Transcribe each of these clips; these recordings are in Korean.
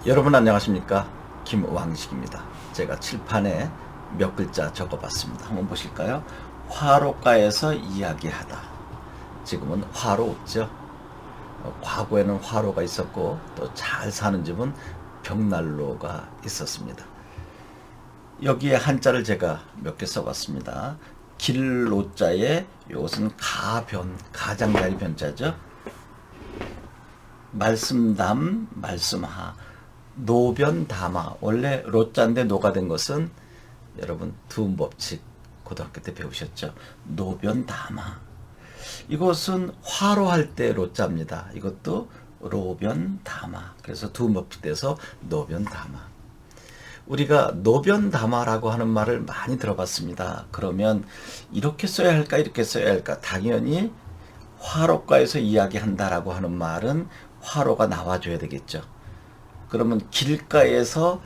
여러분 안녕하십니까? 김왕식입니다. 제가 칠판에 몇 글자 적어봤습니다. 한번 보실까요? 화로가에서 이야기하다. 지금은 화로 없죠? 과거에는 화로가 있었고 또 잘 사는 집은 벽난로가 있었습니다. 여기에 한자를 제가 몇 개 써봤습니다. 길로자에 이것은 가변, 가장자리 변자죠. 말씀담, 말씀하, 노변담화. 원래 로자인데 노가 된 것은 여러분 두음법칙 고등학교 때 배우셨죠? 노변담화. 이것은 화로할 때 로자입니다. 이것도 로변담화. 그래서 두음법칙 돼서 노변담화. 우리가 노변담화라고 하는 말을 많이 들어봤습니다. 그러면 이렇게 써야 할까 이렇게 써야 할까? 당연히 화로가에서 이야기한다라고 하는 말은 화로가 나와줘야 되겠죠. 그러면 길가에서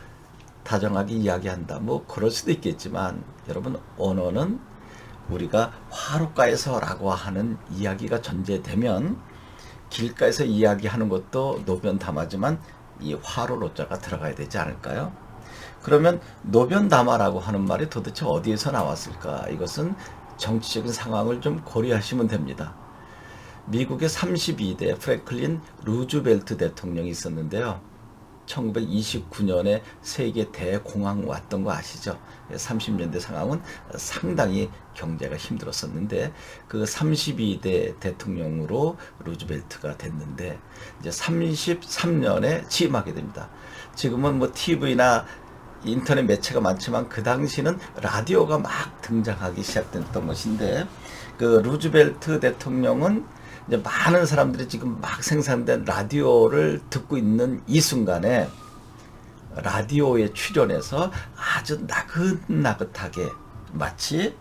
다정하게 이야기한다. 뭐 그럴 수도 있겠지만 여러분 언어는 우리가 화로가에서라고 하는 이야기가 전제되면 길가에서 이야기하는 것도 노변담화지만 이 화로로자가 들어가야 되지 않을까요? 그러면 노변담화라고 하는 말이 도대체 어디에서 나왔을까? 이것은 정치적인 상황을 좀 고려하시면 됩니다. 미국의 32대 프랭클린 루즈벨트 대통령이 있었는데요. 1929년에 세계 대공황 왔던 거 아시죠? 30년대 상황은 상당히 경제가 힘들었었는데 그 32대 대통령으로 루즈벨트가 됐는데 이제 33년에 취임하게 됩니다. 지금은 뭐 TV나 인터넷 매체가 많지만 그 당시는 라디오가 막 등장하기 시작됐던 것인데 그 루즈벨트 대통령은 이제 많은 사람들이 지금 막 생산된 라디오를 듣고 있는 이 순간에 라디오에 출연해서 아주 나긋나긋하게 마치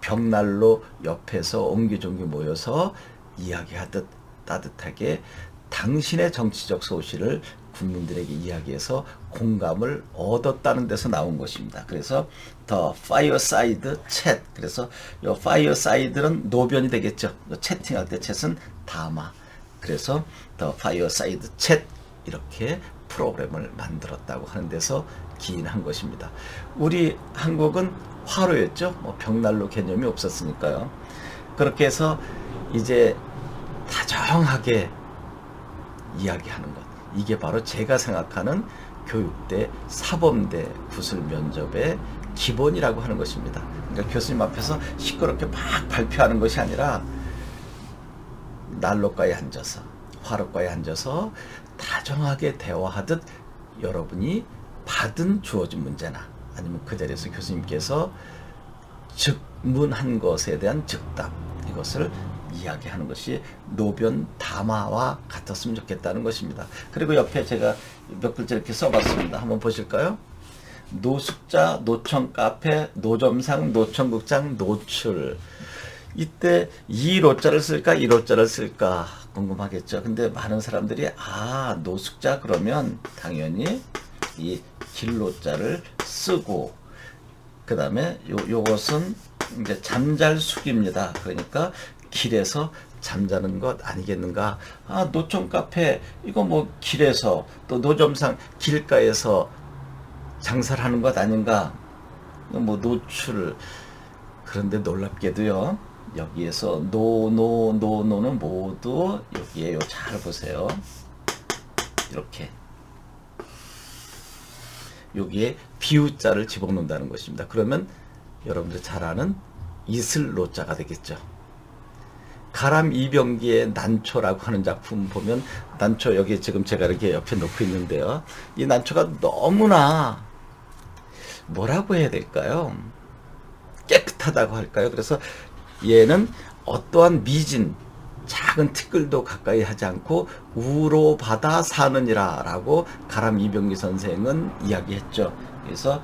벽난로 옆에서 옹기종기 모여서 이야기하듯 따뜻하게 당신의 정치적 소실을 국민들에게 이야기해서 공감을 얻었다는 데서 나온 것입니다. 그래서 더 파이어사이드 챗. 그래서 이 파이어사이드는 노변이 되겠죠. 채팅할 때 챗은 담화. 그래서 더 파이어사이드 챗 이렇게 프로그램을 만들었다고 하는 데서 기인한 것입니다. 우리 한국은 화로였죠. 뭐 벽난로 개념이 없었으니까요. 그렇게 해서 이제 다정하게 이야기하는 것. 이게 바로 제가 생각하는 교육대, 사범대 구술 면접의 기본이라고 하는 것입니다. 그러니까 교수님 앞에서 시끄럽게 막 발표하는 것이 아니라 난로가에 앉아서, 화로가에 앉아서 다정하게 대화하듯 여러분이 받은 주어진 문제나 아니면 그 자리에서 교수님께서 즉문한 것에 대한 즉답, 이것을 이야기하는 것이 노변 담화와 같았으면 좋겠다는 것입니다. 그리고 옆에 제가 몇 글자 이렇게 써봤습니다. 한번 보실까요? 노숙자, 노천 카페, 노점상, 노천극장, 노출. 이때 이 로자를 쓸까 이 로자를 쓸까 궁금하겠죠. 근데 많은 사람들이 노숙자 그러면 당연히 이 길로자를 쓰고 그 다음에 요것은 이제 잠잘 숙입니다. 그러니까 길에서 잠자는 것 아니겠는가? 노천 카페 이거 뭐 길에서 또 노점상 길가에서 장사를 하는 것 아닌가? 뭐 노출. 그런데 놀랍게도요. 여기에서 노는 모두 여기에 잘 보세요. 이렇게 여기에 비유자를 집어넣는다는 것입니다. 그러면 여러분들 잘 아는 이슬로자가 되겠죠. 가람 이병기의 난초라고 하는 작품 보면 난초 여기 지금 제가 이렇게 옆에 놓고 있는데요. 이 난초가 너무나 뭐라고 해야 될까요? 깨끗하다고 할까요? 그래서 얘는 어떠한 미진 작은 티끌도 가까이 하지 않고 우로 받아 사느니라 라고 가람 이병기 선생은 이야기했죠. 그래서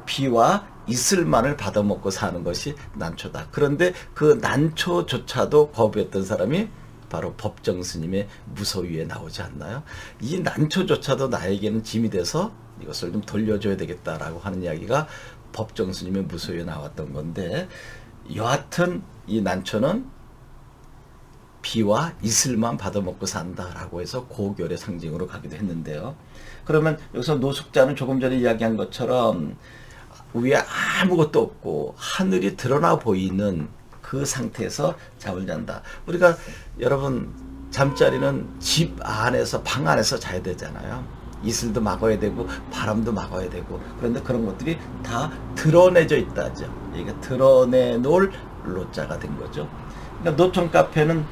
비와 이슬만을 받아먹고 사는 것이 난초다. 그런데 그 난초조차도 거부했던 사람이 바로 법정 스님의 무소유에 나오지 않나요? 이 난초조차도 나에게는 짐이 돼서 이것을 좀 돌려줘야 되겠다라고 하는 이야기가 법정 스님의 무소유에 나왔던 건데 여하튼 이 난초는 비와 이슬만 받아먹고 산다라고 해서 고결의 상징으로 가기도 했는데요. 그러면 여기서 노숙자는 조금 전에 이야기한 것처럼 위에 아무것도 없고 하늘이 드러나 보이는 그 상태에서 잠을 잔다. 우리가 여러분 잠자리는 집 안에서 방 안에서 자야 되잖아요. 이슬도 막아야 되고 바람도 막아야 되고, 그런데 그런 것들이 다 드러내져 있다죠. 이게 드러내놓을 로자가 된 거죠. 그러니까 노천 카페는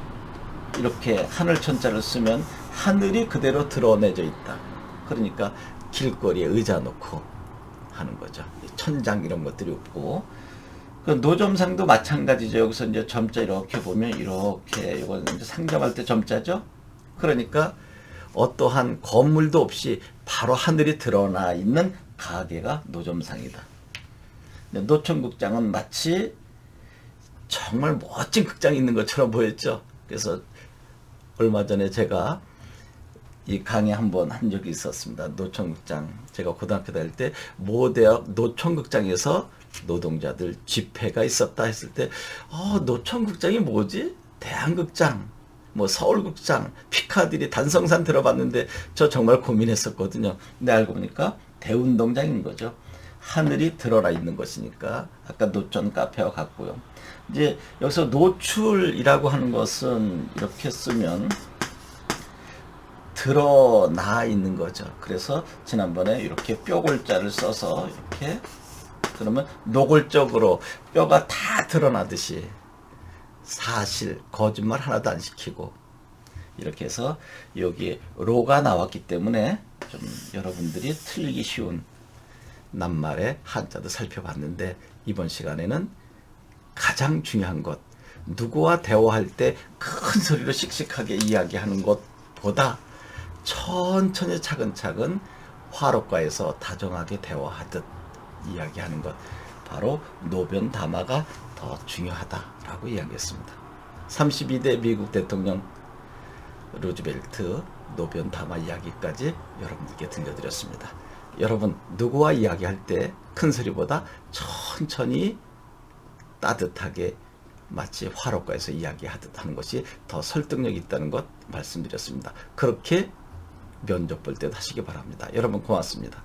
이렇게 하늘천자를 쓰면 하늘이 그대로 드러내져 있다. 그러니까 길거리에 의자 놓고 하는 거죠. 천장 이런 것들이 없고, 그 노점상도 마찬가지죠. 여기서 이제 점자 이렇게 보면 이렇게 이건 이제 상점할 때 점자죠. 그러니까 어떠한 건물도 없이 바로 하늘이 드러나 있는 가게가 노점상이다. 노천극장은 마치 정말 멋진 극장이 있는 것처럼 보였죠. 그래서 얼마 전에 제가 이 강의 한번 한 적이 있었습니다. 노천극장. 제가 고등학교 다닐 때 모대학 노천극장에서 노동자들 집회가 있었다 했을 때, 노천극장이 뭐지? 대한극장, 뭐 서울극장, 피카디리, 단성산 들어봤는데 저 정말 고민했었거든요. 근데 알고 보니까 대운동장인 거죠. 하늘이 드러나 있는 것이니까 아까 노천 카페와 같고요. 이제 여기서 노출이라고 하는 것은 이렇게 쓰면 드러나 있는 거죠. 그래서 지난번에 이렇게 뼈골자를 써서 이렇게, 그러면 노골적으로 뼈가 다 드러나듯이 사실 거짓말 하나도 안 시키고, 이렇게 해서 여기 로가 나왔기 때문에 좀 여러분들이 틀리기 쉬운 낱말의 한자도 살펴봤는데, 이번 시간에는 가장 중요한 것, 누구와 대화할 때 큰 소리로 씩씩하게 이야기하는 것보다 천천히 차근차근 화로가에서 다정하게 대화하듯 이야기하는 것, 바로 노변담화가 더 중요하다라고 이야기했습니다. 32대 미국 대통령 루즈벨트 노변담화 이야기까지 여러분들께 들려드렸습니다. 여러분, 누구와 이야기할 때 큰 소리보다 천천히 따뜻하게 마치 화로가에서 이야기하듯 하는 것이 더 설득력이 있다는 것 말씀드렸습니다. 그렇게 면접 볼 때도 하시기 바랍니다. 여러분 고맙습니다.